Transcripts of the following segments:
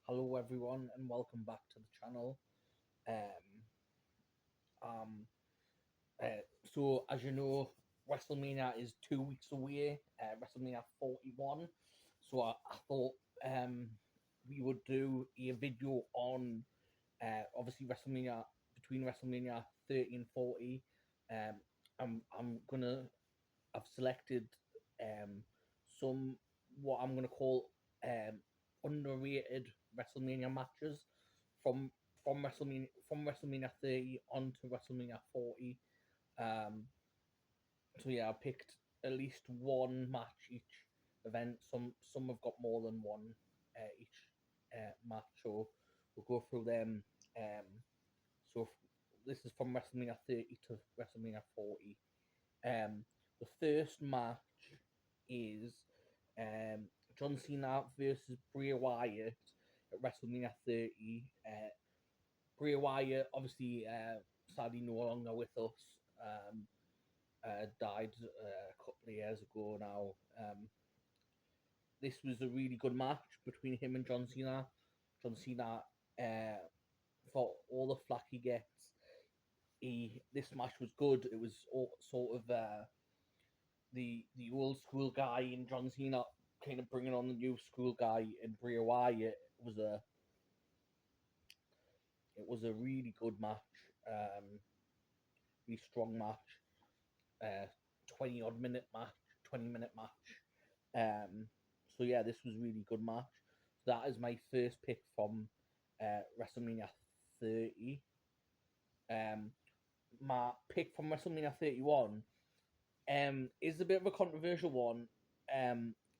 Hello, everyone, and welcome back to the channel. Um, um, as you know, WrestleMania is 2 weeks away. WrestleMania 41. I thought we would do a video on obviously WrestleMania between WrestleMania 30 and 40. Um, I'm gonna I've selected um, some what I'm gonna call um, underrated WrestleMania matches from from WrestleMania 30 on to WrestleMania 40. Um, I picked at least one match each event. Some have got more than one each match, so we'll go through them. Um, this is from WrestleMania 30 to WrestleMania 40. Um, the first match is um, John Cena versus Bray Wyatt at WrestleMania 30. Bray Wyatt, obviously, sadly no longer with us. Died a couple of years ago now. This was a really good match between him and John Cena. John Cena, for all the flack he gets, this match was good. It was sort of the old school guy in John Cena kind of bringing on the new school guy in Bray Wyatt. It was a really good match, really strong match, 20 minute match. This was really good match. So that is my first pick from WrestleMania 30. Um, my pick from WrestleMania 31 is a bit of a controversial one.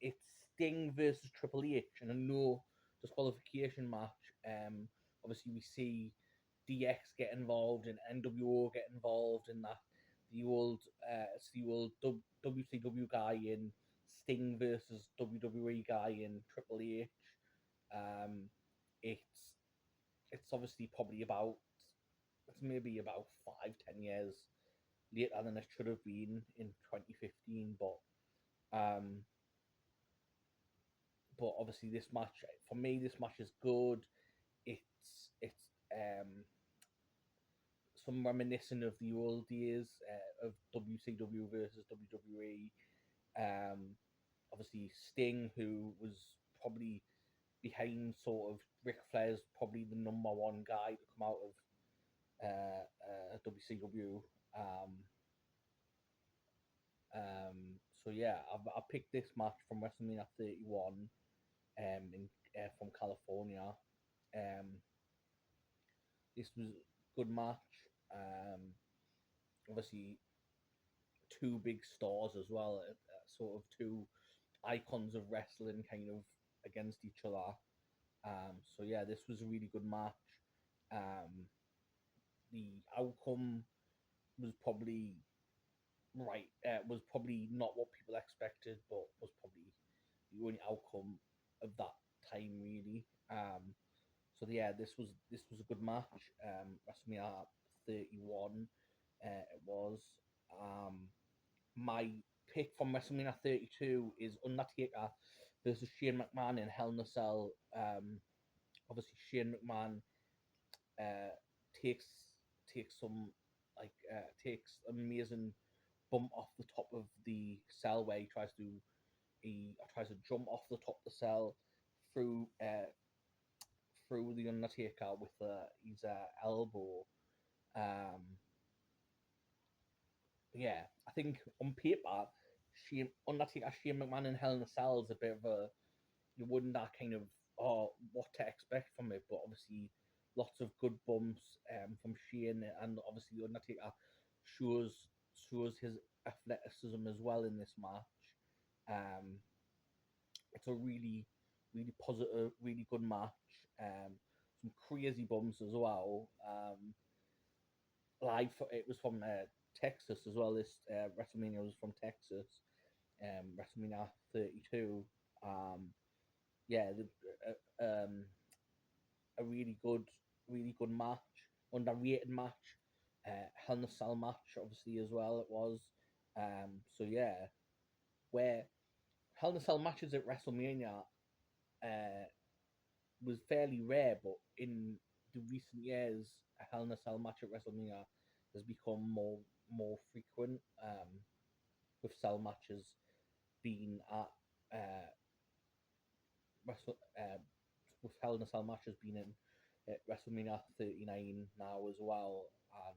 It's Sting versus Triple H in a no disqualification match. Obviously, we see DX get involved and NWO get involved in that. It's the old WCW guy in Sting versus WWE guy in Triple H. Um, it's it's obviously probably about it's maybe about 5-10 years later than it should have been in 2015, um, but obviously this match for me, this match is good. It's some reminiscent of the old days of WCW versus WWE. Obviously Sting, who was probably behind sort of Ric Flair's probably the number one guy to come out of WCW. Um, I picked this match from WrestleMania 31 from California. Um, this was a good match. Um, Obviously, two big stars as well, sort of two icons of wrestling kind of against each other. This was a really good match. Um, the outcome was probably was probably not what people expected, but was probably the only outcome of that time really. This was a good match. WrestleMania 31. It was my pick from WrestleMania 32 is Undertaker versus Shane McMahon in Hell in a Cell. Obviously Shane McMahon uh, takes takes amazing bump off the top of the cell where he tries to jump off the top of the cell through the Undertaker with his elbow. Um, I think on paper, Undertaker Shane McMahon in Hell in a Cell is a bit of a you wouldn't that kind of what to expect from it, but obviously lots of good bumps from Shane, and obviously the Undertaker shows his athleticism as well in this match. Um, it's a really positive, really good match. Some crazy bumps as well. It was from Texas as well. This WrestleMania was from Texas. WrestleMania 32. Um, yeah, a really good match, underrated match. Hell in a Cell match, obviously as well. It was. Um, so yeah, where Hell in a Cell matches at WrestleMania, uh, was fairly rare, but in the recent years, a Hell in a Cell match at WrestleMania has become more frequent. With cell matches being at uh, Wrestle, with Hell in a Cell matches being in WrestleMania 39 now as well, and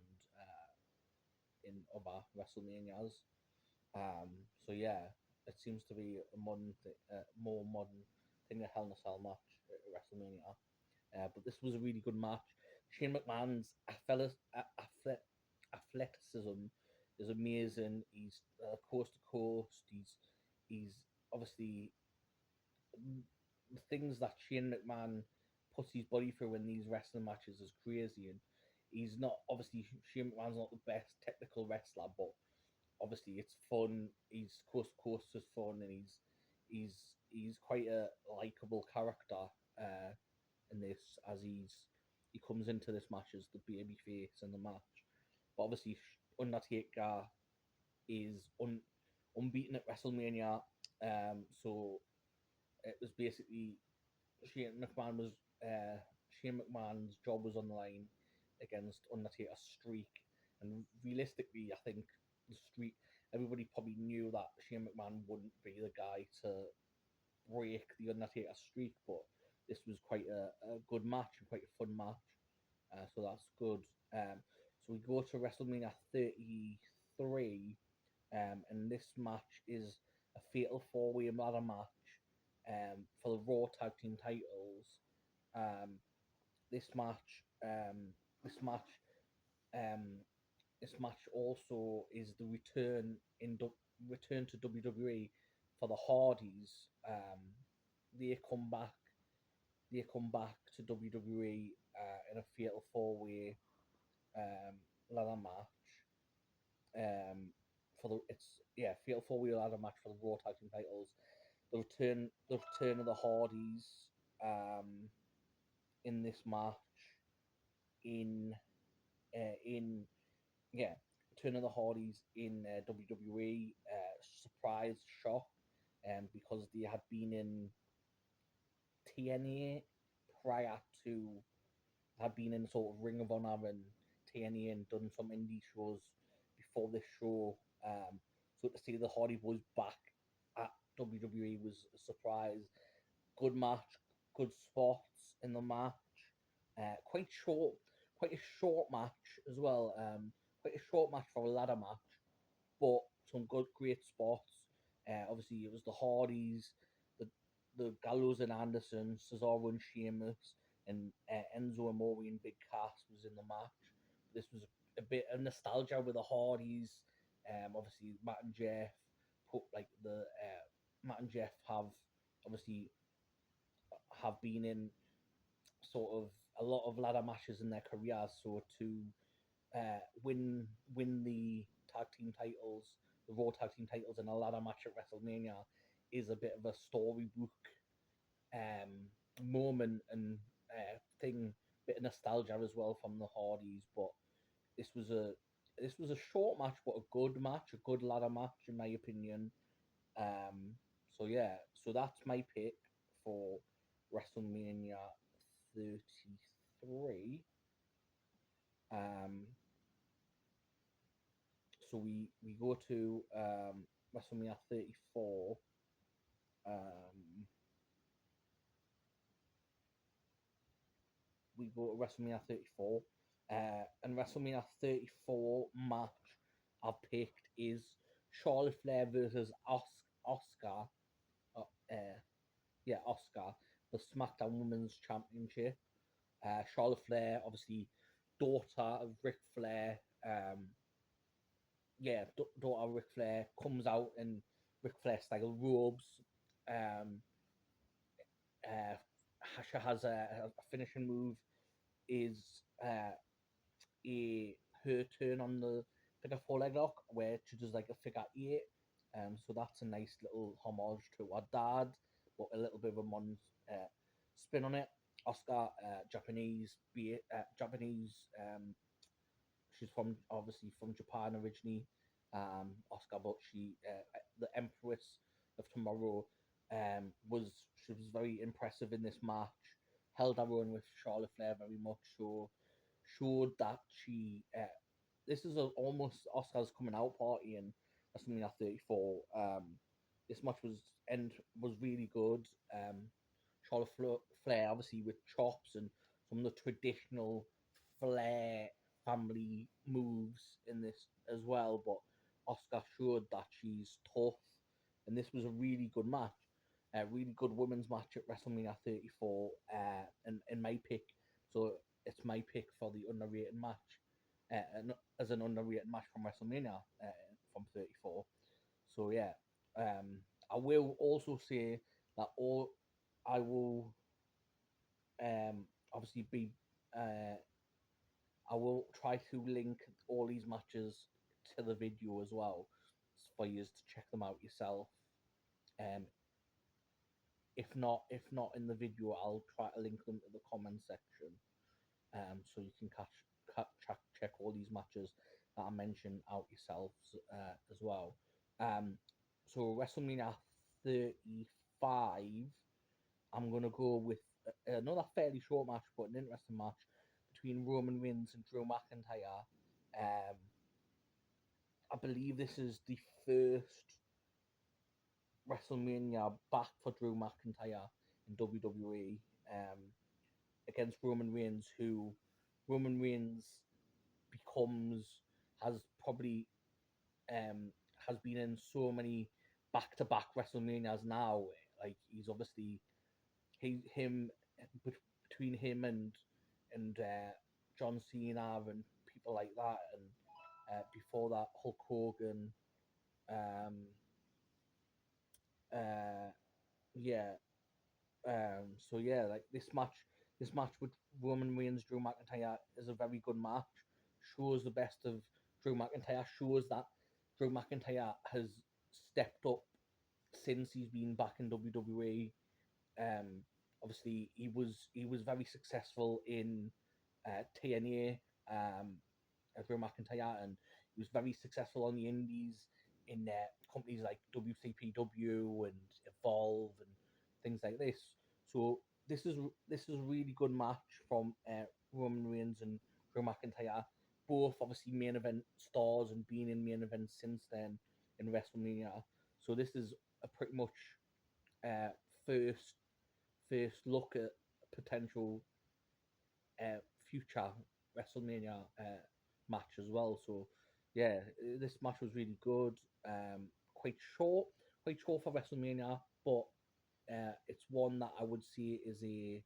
in other WrestleManias. So yeah, it seems to be a more modern thing, a Hell in a Cell match at WrestleMania. But this was a really good match. Shane McMahon's athleticism is amazing. He's coast to coast. He's obviously the things that Shane McMahon puts his body through in these wrestling matches is crazy. And he's not obviously Shane McMahon's not the best technical wrestler, but obviously it's fun. He's coast to coast is fun, and he's he's quite a likable character. In this, as he comes into this match as the baby face in the match. But obviously, Undertaker is unbeaten at WrestleMania. So it was basically Shane McMahon was Shane McMahon's job was on the line against Undertaker's streak, and realistically, I think the streak everybody probably knew that Shane McMahon wouldn't be the guy to break the Undertaker streak, but this was quite a good match and quite a fun match. So that's good. So we go to WrestleMania 33, and this match is a fatal four-way ladder match for the Raw Tag Team titles. Um, this match, um, this match, um, this match also is the return to WWE for the Hardys. They come back. They come back to WWE in a fatal four-way um, ladder match. For the it's yeah fatal four-way ladder match for the Raw Tag Team titles. The return of the Hardys um, in this match in in yeah, Return of the Hardys in WWE. Surprise shock, because they had been in TNA prior to had been in sort of Ring of Honor and TNA and done some indie shows before this show. So to see the Hardy Boys back at WWE was a surprise. Good match, good spots in the match. Quite short, quite a short match as well. Quite a short match for a ladder match, but some good, great spots. Obviously, it was the Hardys, the Gallows and Anderson, Cesaro and Sheamus, and Enzo Amore and Big Cass was in the match. This was a bit of nostalgia with the Hardys. Obviously, Matt and Jeff put like the Matt and Jeff have obviously have been in sort of a lot of ladder matches in their careers. So to win the tag team titles, the Raw tag team titles in a ladder match at WrestleMania is a bit of a storybook moment and thing, bit of nostalgia as well from the Hardys. But this was a this was a short match, but a good match, a good ladder match in my opinion. So yeah, so that's my pick for WrestleMania 33. Um, so we go to WrestleMania 34. Um, we go to WrestleMania 34. And WrestleMania 34 match I've picked is Charlotte Flair versus Oscar. Uh, uh, Oscar, the SmackDown Women's Championship. Charlotte Flair, obviously, daughter of Ric Flair. Daughter of Ric Flair comes out in Ric Flair style robes. Um, she has a finishing move is uh, a her turn on the figure four leg lock where she does like a figure eight. So that's a nice little homage to her dad, but a little bit of a modern spin on it. Oscar, Japanese. She's from obviously from Japan originally. Oscar, but the Empress of Tomorrow, was she was very impressive in this match. held her own with Charlotte Flair very much. So showed that she this is a almost Oscars coming out party in WrestleMania 34. This match was really good. Flair obviously with chops and some of the traditional Flair family moves in this as well, but Oscar showed that she's tough, and this was a really good match, a really good women's match at WrestleMania 34, and my pick. So it's my pick for the underrated match, as an underrated match from WrestleMania from 34. So yeah, I will also say that all I will obviously be uh, I will try to link all these matches to the video as well for you to check them out yourself. Um, if not in the video, I'll try to link them to the comment section. So you can check all these matches that I mentioned out yourselves as well. Um, so WrestleMania 35, I'm gonna go with another fairly short match, but an interesting match between Roman Reigns and Drew McIntyre. Um, I believe this is the first WrestleMania back for Drew McIntyre in WWE, against Roman Reigns, who Roman Reigns becomes has probably um has been in so many back to back WrestleManias now. Like he's obviously him between him and John Cena and people like that, and before that Hulk Hogan. Um, uh, yeah. So yeah, like this match with Roman Reigns, Drew McIntyre is a very good match. Shows the best of Drew McIntyre. Shows that Drew McIntyre has stepped up since he's been back in WWE. Um, Obviously, he was very successful in TNA. Drew McIntyre, and he was very successful on the Indies in companies like WCPW and Evolve and things like this. So this is a really good match from Roman Reigns and Drew McIntyre. Both obviously main event stars and being in main events since then in WrestleMania. So this is a pretty much uh, first first look at potential future WrestleMania match as well. So yeah, this match was really good. Quite short, quite short for WrestleMania, but it's one that I would say is a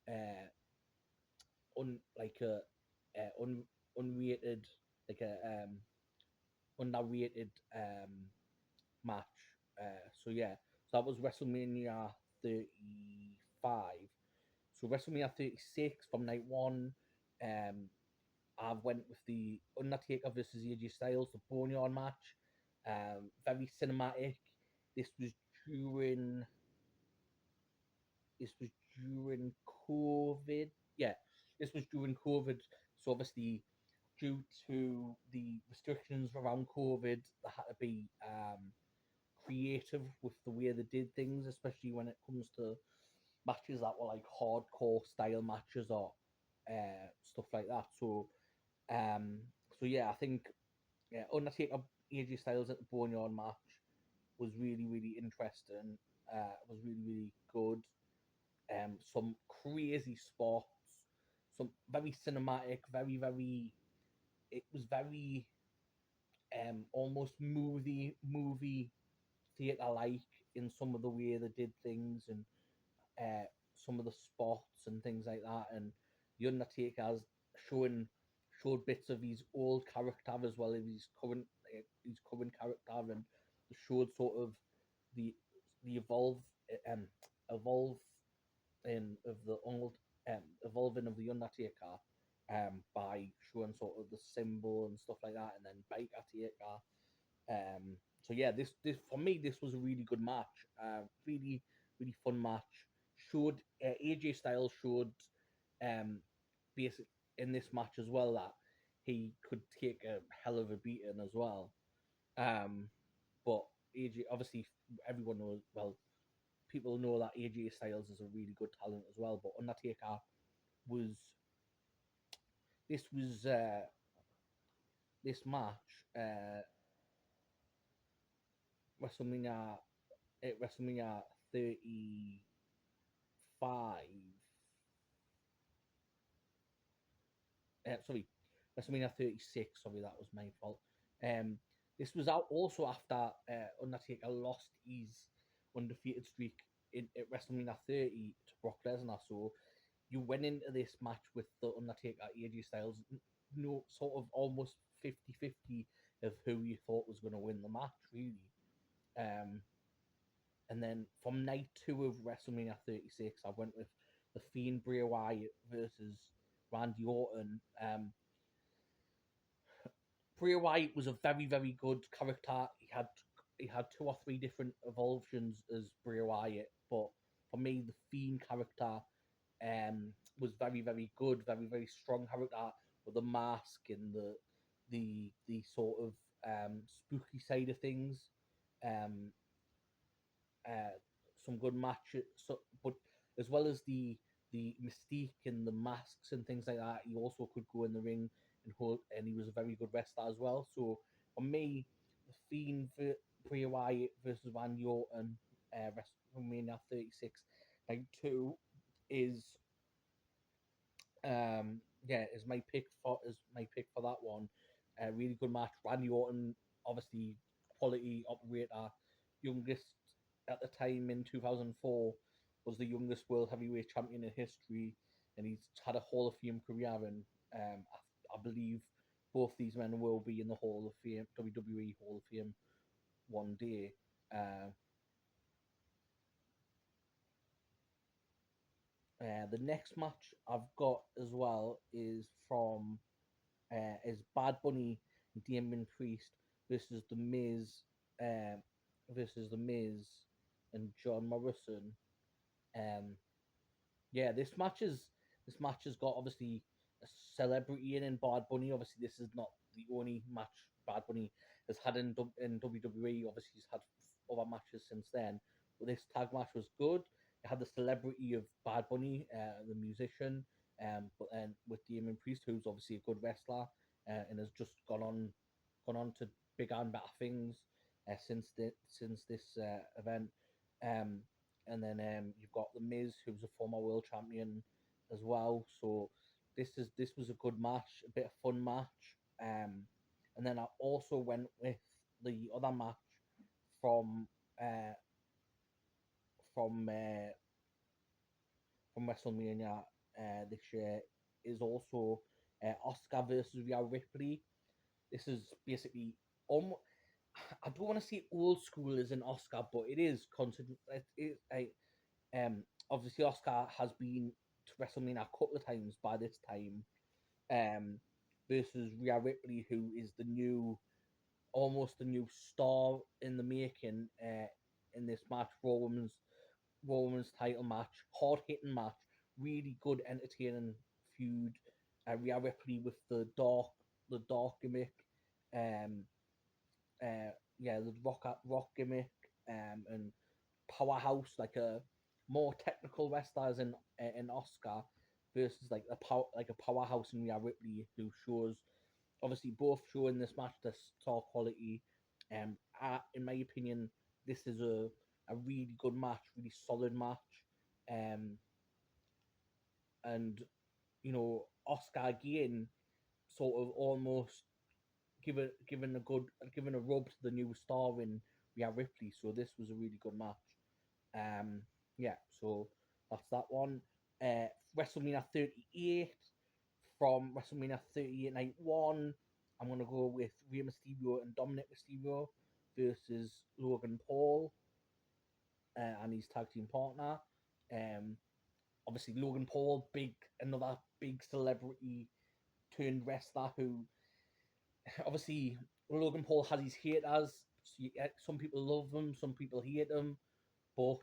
uh, like a unrated, like a underrated match. So yeah, so that was WrestleMania 35. So WrestleMania 36 from night one, um, I went with the Undertaker versus AJ Styles, the Boneyard match. Very cinematic. This was during this was during COVID. Yeah, this was during COVID. So obviously, due to the restrictions around COVID, they had to be creative with the way they did things, especially when it comes to matches that were like hardcore style matches or stuff like that. Um, so yeah, I think Undertaker AJ Styles at the Boneyard match was really really interesting. Was really really good. Some crazy spots, some very cinematic, very very. It was very almost movie theater like in some of the way they did things, and some of the spots and things like that. And the Undertaker's showing showed bits of his old character as well as his current character, and showed sort of the the um evolve in of the old evolving of the Undertaker by showing sort of the symbol and stuff like that, and then Biker Taker. So yeah, this for me this was a really good match. Really really fun match. Showed AJ Styles showed um basic in this match as well that he could take a hell of a beating as well. Um, but AJ obviously everyone knows well people know that AJ Styles is a really good talent as well, but Undertaker was this was this match WrestleMania WrestleMania 35 sorry, WrestleMania 36. Sorry, that was my fault. Um, this was out also after Undertaker lost his undefeated streak at WrestleMania 30 to Brock Lesnar. So you went into this match with the Undertaker AJ Styles, no sort of almost 50-50 of who you thought was going to win the match, really. Um, and then from night two of WrestleMania 36, I went with the Fiend Bray Wyatt versus Randy Orton. Bray Wyatt was a very, very good character. He had two or three different evolutions as Bray Wyatt, but for me, the Fiend character was very, very good, very, very strong character with the mask and the sort of spooky side of things. Um, uh, some good matches, but as well as the mystique and the masks and things like that, he also could go in the ring and hold, and he was a very good wrestler as well. So for me, the Fiend Bray Wyatt versus Randy Orton, WrestleMania 36, night two, is is my pick for that one. A really good match. Randy Orton, obviously quality operator, youngest at the time in 2004, was the youngest world heavyweight champion in history, and he's had a Hall of Fame career. And I believe both these men will be in the Hall of Fame, WWE Hall of Fame, one day. Uh, the next match I've got as well is Bad Bunny and Damien Priest versus the Miz, um, and John Morrison. Um, yeah, this match has got obviously a celebrity in Bad Bunny. Obviously, this is not the only match Bad Bunny has had in WWE. Obviously, he's had other matches since then, but this tag match was good. It had the celebrity of Bad Bunny, the musician, but then with Damien Priest, who's obviously a good wrestler, and has just gone on to bigger and better things since this event. Um, and then you've got the Miz, who's a former world champion as well. So this was a good match, a bit of fun match. And then I also went with the other match from uh, from uh, from WrestleMania this year is also Oscar versus Rhea Ripley. This is basically almost. I don't want to say old school as an Oscar, but it is considered. It is a obviously Oscar has been to WrestleMania a couple of times by this time. Um, versus Rhea Ripley, who is the new, almost the new star in the making. In this match, Raw Women's title match, hard hitting match, really good, entertaining feud. Rhea Ripley with the dark gimmick. Um, the rock gimmick. And powerhouse, like a more technical wrestlers in Oscar versus like a powerhouse in Rhea Ripley, who shows obviously both show in this match the star quality. In my opinion, this is a really good match, really solid match. Um, and Oscar again, sort of almost given a rub to the new star in Rhea Ripley. So this was a really good match. Um, yeah, so that's that one. WrestleMania 38 from WrestleMania 38 Night 1. I'm going to go with Rey Mysterio and Dominic Mysterio versus Logan Paul and his tag team partner. Um, Obviously, Logan Paul, another big celebrity turned wrestler who, obviously, Logan Paul has his haters. Some people love him, some people hate him, but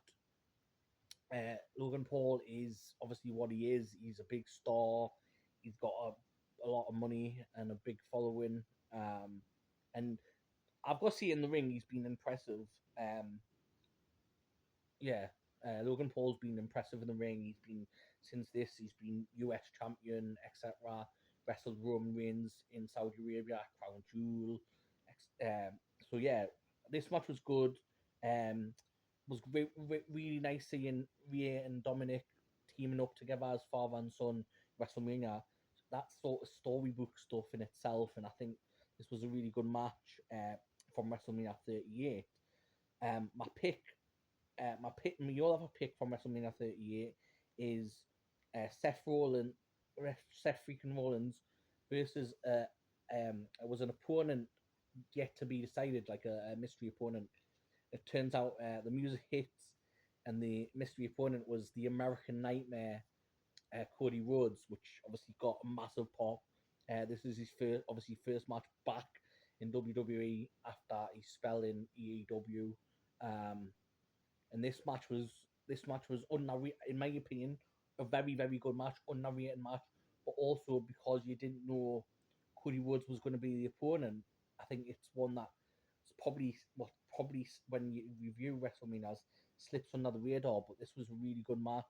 Logan Paul is obviously what he is. He's a big star. He's got a lot of money and a big following. And I've got to see in the ring, he's been impressive. Yeah. Logan Paul's been impressive in the ring. He's been since this. He's been US champion, etc. Wrestled Roman Reigns in Saudi Arabia, Crown Jewel. So yeah, this match was good. Um, was really nice seeing Rhea and Dominic teaming up together as father and son. WrestleMania. That sort of storybook stuff in itself, and I think this was a really good match from WrestleMania 38. My pick my other pick from WrestleMania 38 is Seth Rollins, Seth freaking Rollins versus it was an opponent yet to be decided, like a mystery opponent. It turns out the music hits, and the mystery opponent was the American Nightmare, Cody Rhodes, which obviously got a massive pop. This is his first match back in WWE after his spell in EAW. Um, and this match was in my opinion, a very good match, underrated match. But also because you didn't know Cody Rhodes was going to be the opponent, I think it's one that probably when you review WrestleMania slips under the radar. But this was a really good match.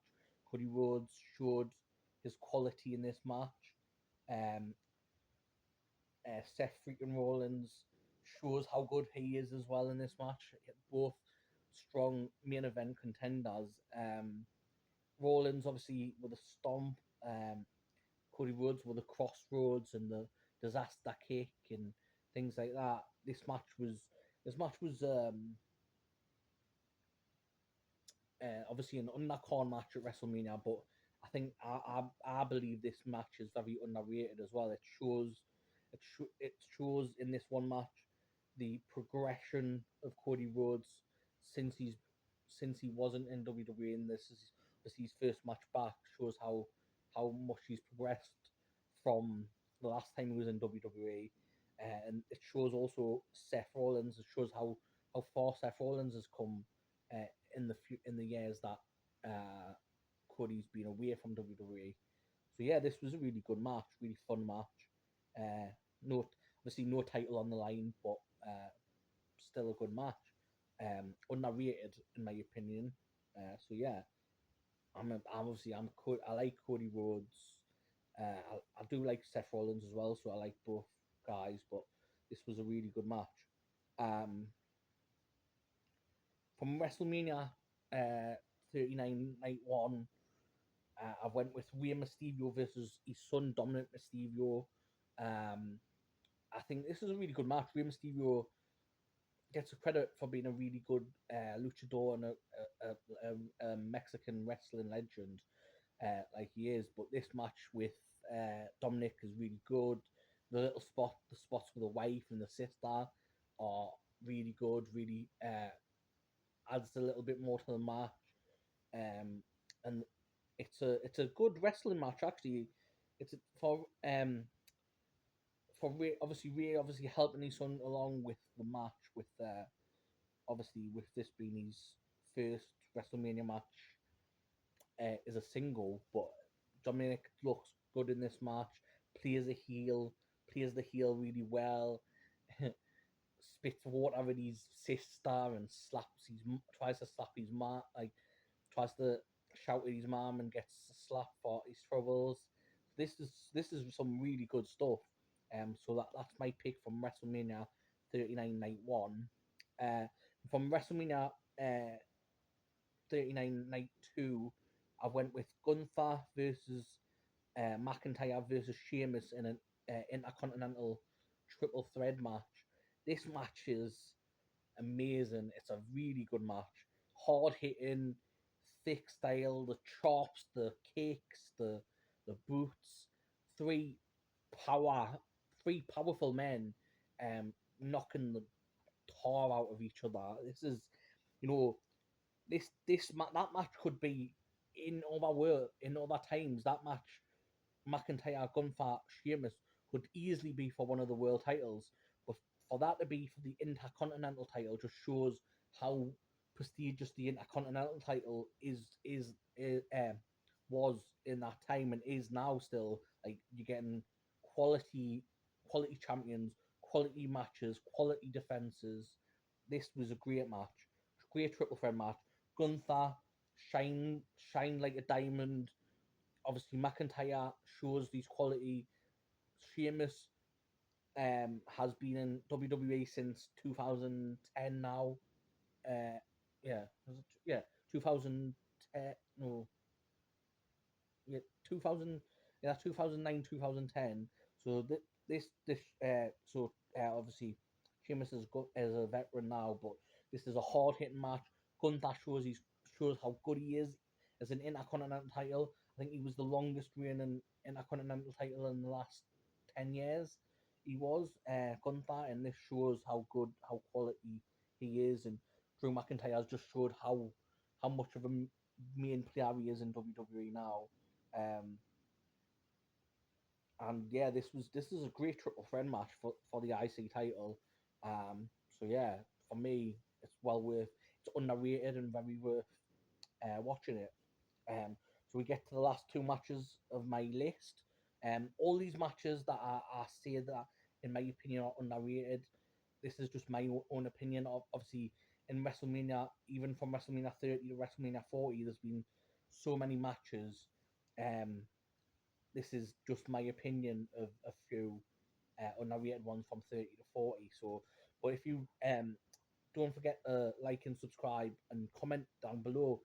Cody Rhodes showed his quality in this match. Um, Seth freaking Rollins shows how good he is as well in this match. Both strong main event contenders. Rollins obviously with a stomp, Cody Rhodes with the crossroads and the disaster kick and things like that. This match was obviously an undercard match at WrestleMania, but I think I believe this match is very underrated as well. It shows in this one match the progression of Cody Rhodes since he wasn't in WWE, and this is his first match back. Shows how much he's progressed from the last time he was in WWE, and it shows also Seth Rollins. It shows how far Seth Rollins has come in the years that uh, Cody's been away from WWE. So yeah, this was a really good match, really fun match. No, obviously no title on the line, but still a good match. Underrated in my opinion. So yeah, I like Cody Rhodes. I do like Seth Rollins as well, so I like both guys. But this was a really good match. Um, from WrestleMania 39 Night 1, I went with Rey Mysterio versus his son Dominic Mysterio. Um, I think this is a really good match. Rey Mysterio gets a credit for being a really good luchador and a Mexican wrestling legend, like he is. But this match with Dominic is really good. The spots with the wife and the sister are really good. Really adds a little bit more to the match. And it's a good wrestling match actually. It's for Ray obviously helping his son along with the match with obviously with this being his first WrestleMania match is a single, but Dominic looks good in this match. Plays a heel, plays the heel really well. Spits water at his sister and tries to slap his mom, like tries to shout at his mom and gets slapped for his troubles. This is some really good stuff. So that's my pick from WrestleMania 39 Night 1. Uh, from WrestleMania 39 Night 2, I went with Gunther versus McIntyre versus Sheamus in an intercontinental triple threat match. This match is amazing. It's a really good match. Hard hitting, thick style, the chops, the kicks, the boots. Three power, three powerful men, knocking the tar out of each other. This is, you know, that match could be in other times. That match, McIntyre, Gunther, Sheamus could easily be for one of the world titles, but for that to be for the Intercontinental title just shows how prestigious the Intercontinental title was in that time and is now still. Like you're getting quality quality champions, quality matches, quality defenses. This was a great match, great triple threat match. Gunther shine shine like a diamond. Obviously, McIntyre shows these quality. Sheamus has been in WWE since 2010 now. Uh, yeah, yeah, 2010. No, yeah, 2000, yeah, 2009, 2010. So obviously Sheamus is a veteran now, but this is a hard hitting match. Gunther shows how good he is as an intercontinental title. I think he was the longest reigning intercontinental title in the last 10 years. He was Gunther, and this shows how quality he is. And Drew McIntyre has just showed how much of a main player he is in WWE now. Um, and yeah, this is a great triple threat match for the IC title. So yeah, for me, it's well worth. It's underrated and very worth watching it. So we get to the last two matches of my list. All these matches that I say that, in my opinion, are underrated. This is just my own opinion. Obviously, in WrestleMania, even from WrestleMania 30 to WrestleMania 40, there's been so many matches. Um, this is just my opinion of a few underrated ones from 30 to 40. So, but if you don't forget to like and subscribe and comment down below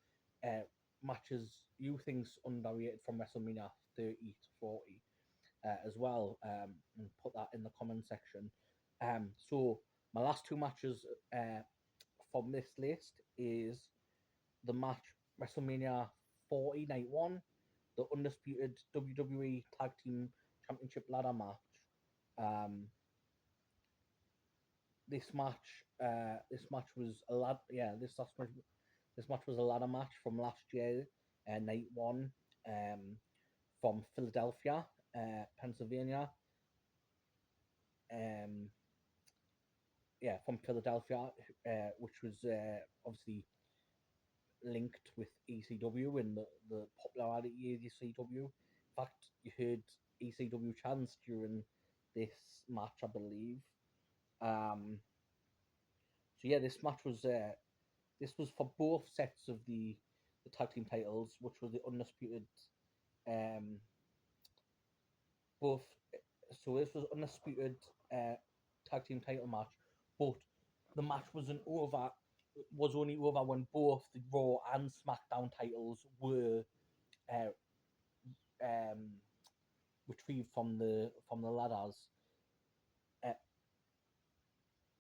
uh, matches you think's underrated from WrestleMania 30 to 40 as well, and put that in the comment section. So my last two matches from this list is the match WrestleMania 40 Night 1, the undisputed WWE Tag Team Championship ladder match. Um, this match was a lad. Yeah, this match was a ladder match from last year, night one, um, from Philadelphia, Pennsylvania. Um, yeah, from Philadelphia, which was obviously linked with ECW and the popularity of ECW. In fact, you heard ECW chants during this match, I believe. Um, so yeah, this was for both sets of the tag team titles, which was the undisputed um both. So this was undisputed tag team title match, but the match was only over when both the Raw and SmackDown titles were uh, um retrieved from the ladders. Uh,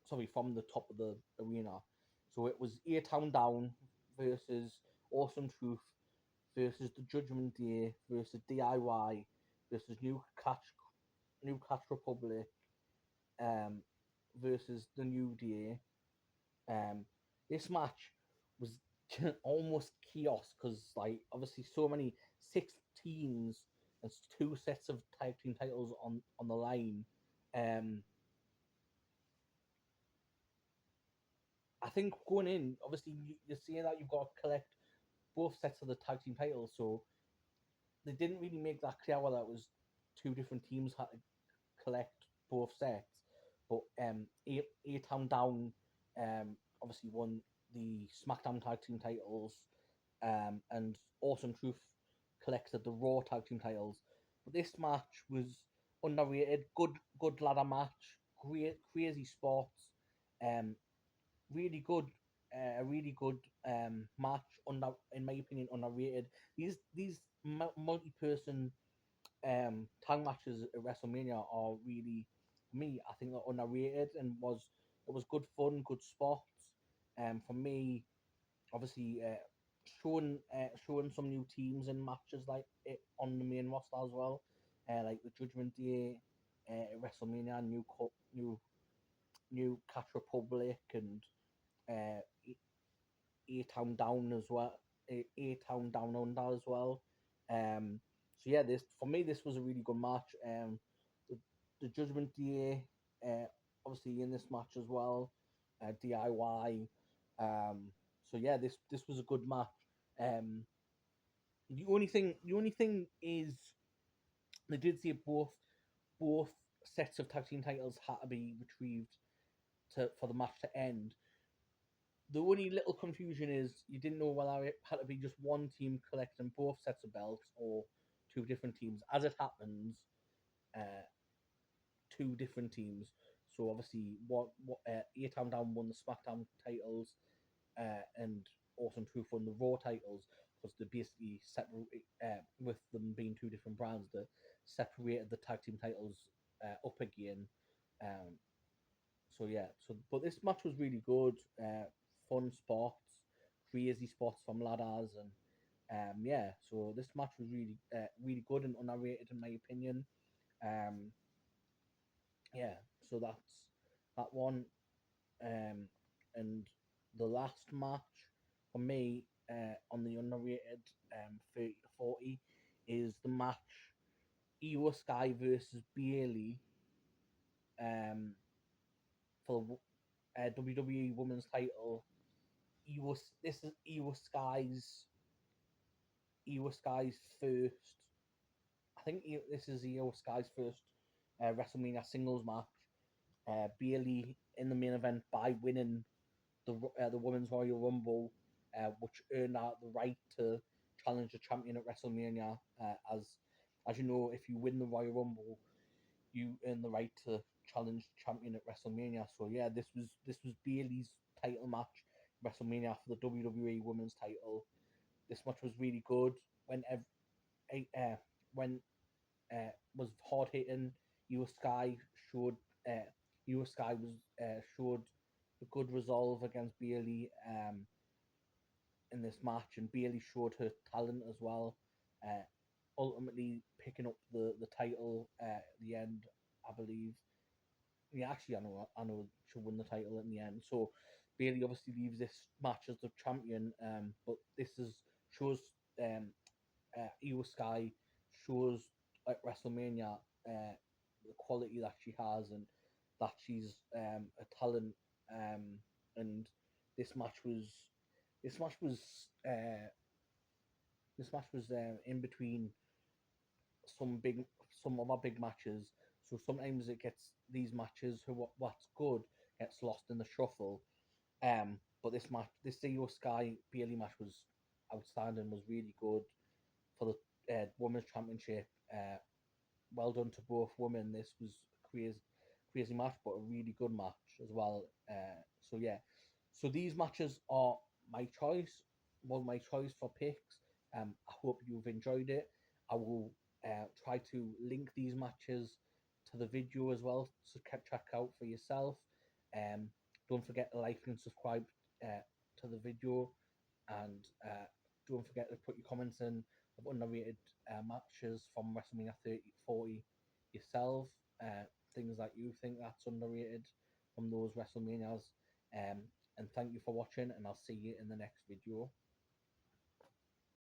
Sorry, from the top of the arena. So it was A Town Down versus Awesome Truth versus the Judgment Day versus DIY versus New Catch Republic um, versus the New Day. Um, this match was almost chaos because, like, obviously, so many six teams and two sets of tag team titles on the line. Um, I think going in, obviously, you're seeing that you've got to collect both sets of the tag team titles, so they didn't really make that clear whether it was two different teams had to collect both sets. But A Town Down obviously won the SmackDown tag team titles, and Awesome Truth collected the Raw tag team titles. But this match was underrated. Good ladder match. Great crazy spots. Um, a really good match. In my opinion, underrated. These multi-person tag matches at WrestleMania are really, for me, I think they're underrated and it was good fun, good spots. For me, obviously, showing some new teams and matches like it on the main roster as well, like the Judgment Day, WrestleMania, new Catch Republic, and uh, A Town Down as well, A Town Down Under as well. So yeah, this for me this was a really good match. The, the Judgment Day, obviously in this match as well, DIY. So yeah, this was a good match. Um, the only thing is they did say both sets of tag team titles had to be retrieved to for the match to end. The only little confusion is you didn't know whether it had to be just one team collecting both sets of belts or two different teams. As it happens, uh, two different teams. So obviously, A-Town Down won the SmackDown titles, and Awesome Truth won the Raw titles because they basically separate, with them being two different brands, they separated the tag team titles up again. Um, so yeah, but this match was really good. Fun spots, crazy spots from ladders, and yeah. So this match was really good and underrated in my opinion. Um, yeah, so that's that one. Um, and the last match for me on the underrated 30 to 40 is the match Io Sky versus Bailey um, for the WWE Women's title. This is Io Sky's first. I think this is Io Sky's first WrestleMania singles match. Bailey in the main event by winning the Women's Royal Rumble, which earned her the right to challenge the champion at WrestleMania. As you know, if you win the Royal Rumble, you earn the right to challenge the champion at WrestleMania. So yeah, this was Bailey's title match, WrestleMania for the WWE Women's title. This match was really good. When when was hard hitting, Io Sky showed uh, Io Sky was showed a good resolve against Bailey in this match, and Bailey showed her talent as well. Uh, Ultimately picking up the title at the end, I believe. Yeah, actually, I know she'll win the title in the end. So Bailey obviously leaves this match as the champion, but this is shows um, Io Sky shows at WrestleMania the quality that she has and that she's a talent. And this match was this match was uh, this match was in between some big some other big matches. So sometimes it gets these matches what's good gets lost in the shuffle. But this Io Sky Bailey match was outstanding. Was really good for the women's championship. Well done to both women. This was a crazy match, but a really good match as well. So yeah, so these matches are my choice. Was my choice for picks. I hope you've enjoyed it. I will try to link these matches to the video as well, so check out for yourself. Um, don't forget to like and subscribe to the video, and don't forget to put your comments in of underrated matches from WrestleMania 30 40 yourself, things that you think that's underrated from those WrestleManias. Um, and thank you for watching, and I'll see you in the next video.